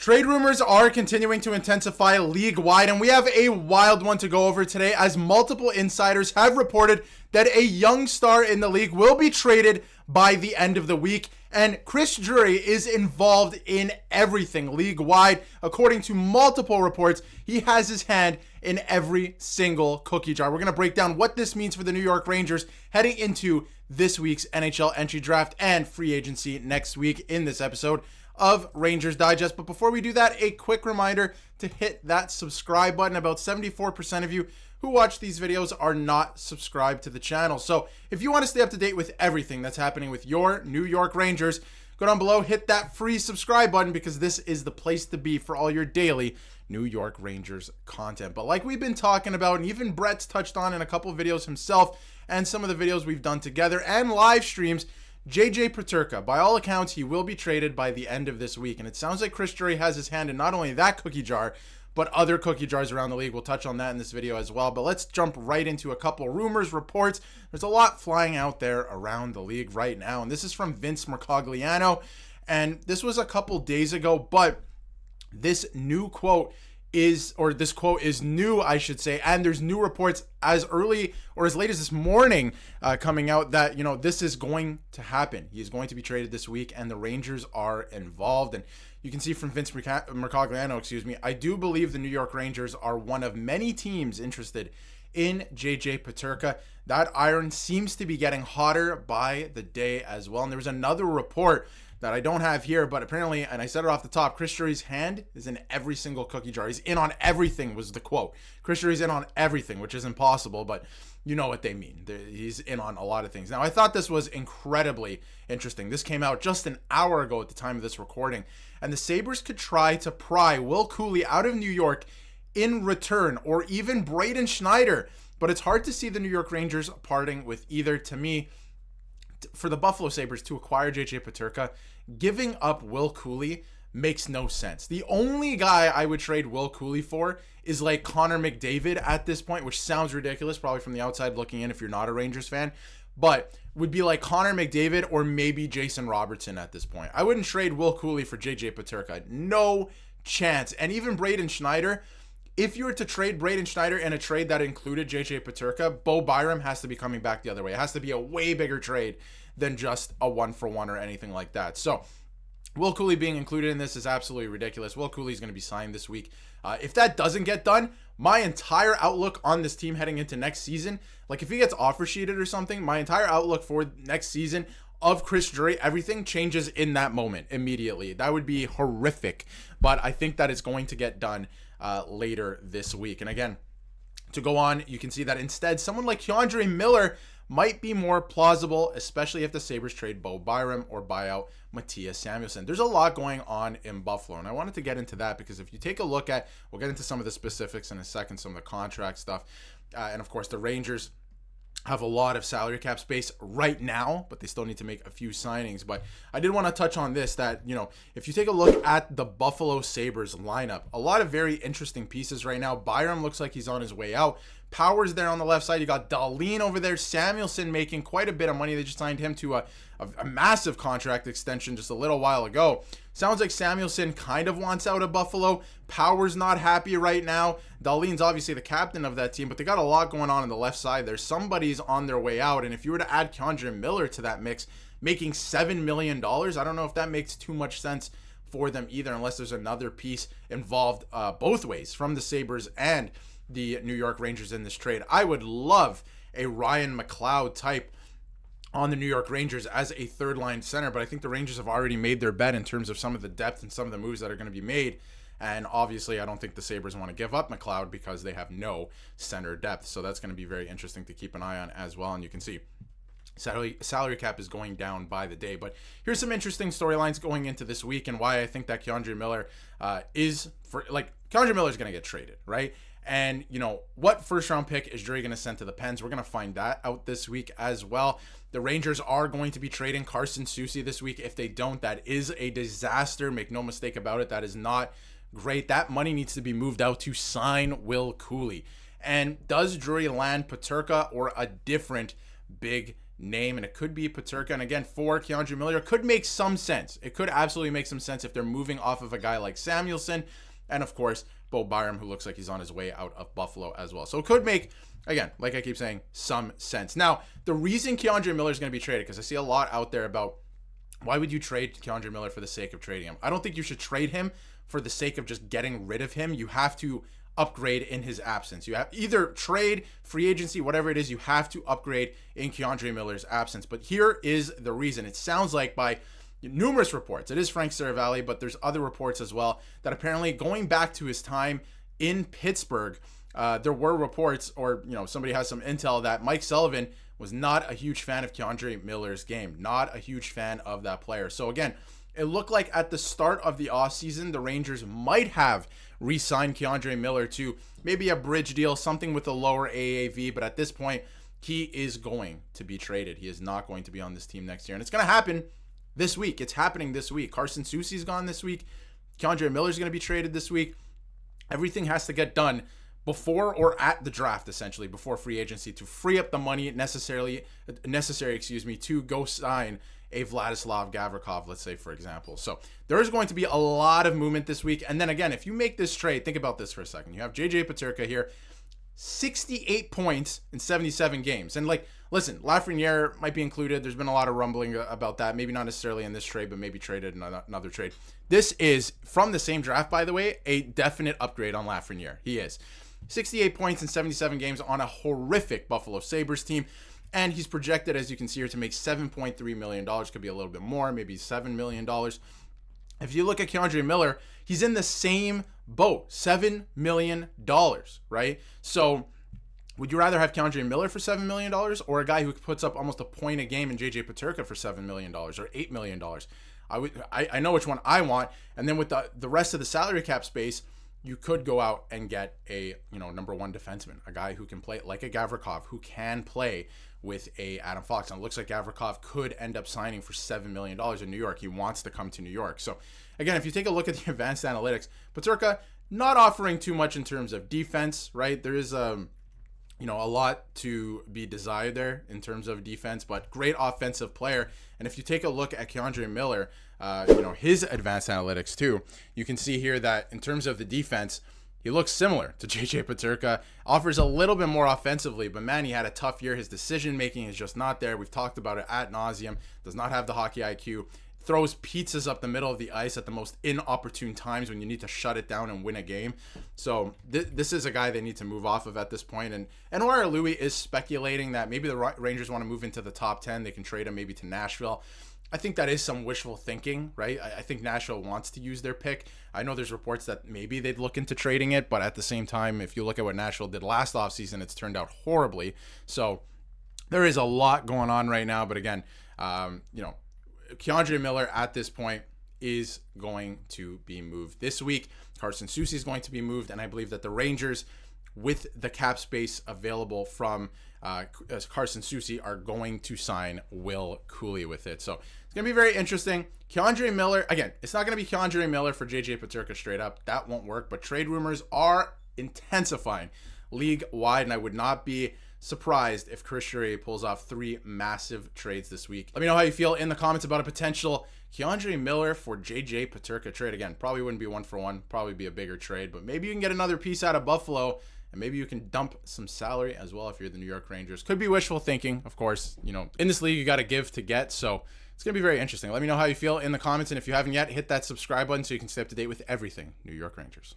Trade rumors are continuing to intensify league-wide, and we have a wild one to go over today as multiple insiders have reported that a young star in the league will be traded by the end of the week, and Chris Drury is involved in everything league-wide. According to multiple reports, he has his hand in every single cookie jar. We're going to break down what this means for the New York Rangers heading into this week's NHL entry draft and free agency next week in this episode of Rangers Digest. But before we do that, a quick reminder to hit that subscribe button. About 74% of you who watch these videos are not subscribed to the channel. So if you want to stay up to date with everything that's happening with your New York Rangers, go down below, hit that free subscribe button, because this is the place to be for all your daily New York Rangers content. But like we've been talking about, and even Brett's touched on in a couple of videos himself, and some of the videos we've done together and live streams, JJ Peterka, by all accounts, he will be traded by the end of this week. And it sounds like Chris Drury has his hand in not only that cookie jar, but other cookie jars around the league. We'll touch on that in this video as well. But let's jump right into a couple rumors, reports. There's a lot flying out there around the league right now. And this is from Vince Mercogliano. And this was a couple days ago, but this new quote is, or this quote is new, I should say, and there's new reports as early or as late as this morning coming out that, this is going to happen. He is going to be traded this week, and the Rangers are involved. And you can see from Vince Mercogliano, I do believe the New York Rangers are one of many teams interested in JJ Peterka. That iron seems to be getting hotter by the day as well. And there was another report that I don't have here, but apparently, and I said it off the top, Chris Drury's hand is in every single cookie jar. He's in on everything, was the quote. Chris Drury's in on everything, which is impossible, but you know what they mean. He's in on a lot of things. Now, I thought this was incredibly interesting. This came out just an hour ago at the time of this recording, and the Sabres could try to pry Will Cooley out of New York in return, or even Braden Schneider, but it's hard to see the New York Rangers parting with either. To me, for the Buffalo Sabres to acquire JJ Peterka, giving up Will Cooley makes no sense. The only guy I would trade Will Cooley for is like Connor McDavid at this point, which sounds ridiculous probably from the outside looking in if you're not a Rangers fan, but would be like Connor McDavid or maybe Jason Robertson at this point. I wouldn't trade Will Cooley for JJ Peterka. No chance. And even Braden Schneider, if you were to trade Braden Schneider in a trade that included JJ Peterka, Bo Byram has to be coming back the other way. It has to be a way bigger trade than just a 1-for-1 or anything like that. So Will Cooley being included in this is absolutely ridiculous. Will Cooley is going to be signed this week. If that doesn't get done, my entire outlook on this team heading into next season, like if he gets offer sheeted or something, my entire outlook for next season of Chris Drury, everything changes in that moment immediately. That would be horrific, but I think that it's going to get done later this week. And again, to go on, you can see that instead someone like K'Andre Miller might be more plausible, especially if the Sabres trade Bo Byram or buy out Mattias Samuelsson. There's a lot going on in Buffalo, and I wanted to get into that because if you take a look at, we'll get into some of the specifics in a second, some of the contract stuff, and of course the Rangers have a lot of salary cap space right now, but they still need to make a few signings. But I did want to touch on this, that, if you take a look at the Buffalo Sabres lineup, a lot of very interesting pieces right now. Byram looks like he's on his way out. Power's there on the left side. You got Dahlin over there. Samuelsson making quite a bit of money. They just signed him to a massive contract extension just a little while ago. Sounds like Samuelsson kind of wants out of Buffalo. Power's not happy right now. Dahlin's obviously the captain of that team, but they got a lot going on the left side there. Somebody's on their way out, and if you were to add K'Andre Miller to that mix, making $7 million, I don't know if that makes too much sense for them either, unless there's another piece involved both ways from the Sabres and the New York Rangers in this trade. I would love a Ryan McLeod type on the New York Rangers as a third line center, but I think the Rangers have already made their bet in terms of some of the depth and some of the moves that are going to be made. And obviously, I don't think the Sabres want to give up McLeod because they have no center depth. So that's going to be very interesting to keep an eye on as well. And you can see salary cap is going down by the day. But here's some interesting storylines going into this week and why I think that K'Andre Miller K'Andre Miller is going to get traded, right? And, what first-round pick is Drury going to send to the Pens? We're going to find that out this week as well. The Rangers are going to be trading Carson Soucy this week. If they don't, that is a disaster. Make no mistake about it. That is not great. That money needs to be moved out to sign Will Cooley. And does Drury land Peterka or a different big name, and it could be Peterka. And again, for K'Andre Miller, it could make some sense. It could absolutely make some sense if they're moving off of a guy like Samuelsson, and of course, Bo Byram, who looks like he's on his way out of Buffalo as well. So it could make, again, like I keep saying, some sense. Now, the reason K'Andre Miller is going to be traded, because I see a lot out there about why would you trade K'Andre Miller for the sake of trading him? I don't think you should trade him for the sake of just getting rid of him. You have to upgrade in his absence. You have either trade, free agency, whatever it is, you have to upgrade in K'Andre Miller's absence. But here is the reason. It sounds like by numerous reports, it is Frank Saravalli, but there's other reports as well, that apparently going back to his time in Pittsburgh, there were reports, or somebody has some intel, that Mike Sullivan was not a huge fan of K'Andre Miller's game, not a huge fan of that player. So again, it looked like at the start of the offseason, the Rangers might have re-signed K'Andre Miller to maybe a bridge deal, something with a lower AAV, but at this point, he is going to be traded. He is not going to be on this team next year, and it's going to happen this week. It's happening this week. Carson Soucy's gone this week. K'Andre Miller's going to be traded this week. Everything has to get done before or at the draft, essentially, before free agency, to free up the money necessary, to go sign a Vladislav Gavrikov, let's say, for example. So there is going to be a lot of movement this week. And then again, if you make this trade, think about this for a second. You have JJ Peterka here, 68 points in 77 games. And listen, Lafreniere might be included. There's been a lot of rumbling about that. Maybe not necessarily in this trade, but maybe traded in another trade. This is, from the same draft, by the way, a definite upgrade on Lafreniere. He is. 68 points in 77 games on a horrific Buffalo Sabres team. And he's projected, as you can see here, to make $7.3 million. Could be a little bit more, maybe $7 million. If you look at K'Andre Miller, he's in the same boat, $7 million, right? So would you rather have K'Andre Miller for $7 million or a guy who puts up almost a point a game in JJ Peterka for $7 million or $8 million? I know which one I want. And then with the rest of the salary cap space, you could go out and get a number one defenseman, a guy who can play like a Gavrikov, who can play with a Adam Fox. And it looks like Gavrikov could end up signing for $7 million in New York. He wants to come to New York. So again, if you take a look at the advanced analytics, Peterka not offering too much in terms of defense, right? There is a lot to be desired there in terms of defense, but great offensive player. And if you take a look at K'Andre Miller, his advanced analytics too, you can see here that in terms of the defense, he looks similar to JJ Peterka, offers a little bit more offensively, but man, he had a tough year. His decision making is just not there. We've talked about it ad nauseum. Does not have the hockey IQ. Throws pizzas up the middle of the ice at the most inopportune times when you need to shut it down and win a game. So this is a guy they need to move off of at this point. And NYR Louis is speculating that maybe the Rangers want to move into the top 10. They can trade him maybe to Nashville. I think that is some wishful thinking, right? I think Nashville wants to use their pick. I know there's reports that maybe they'd look into trading it, but at the same time, if you look at what Nashville did last offseason, it's turned out horribly. So there is a lot going on right now. But again, K'Andre Miller at this point is going to be moved this week. Carson Soucy is going to be moved, and I believe that the Rangers, with the cap space available from Carson Soucy, are going to sign Will Cooley with it. So it's going to be very interesting. K'Andre Miller, again, it's not going to be K'Andre Miller for JJ Peterka straight up. That won't work, but trade rumors are intensifying league-wide, and I would not be surprised if Chris Drury pulls off 3 massive trades this week. Let me know how you feel in the comments about a potential K'Andre Miller for JJ Peterka trade. Again, probably wouldn't be 1-for-1, probably be a bigger trade, but maybe you can get another piece out of Buffalo, and maybe you can dump some salary as well if you're the New York Rangers. Could be wishful thinking, of course. In this league, you got to give to get, so it's going to be very interesting. Let me know how you feel in the comments, and if you haven't yet, hit that subscribe button so you can stay up to date with everything New York Rangers.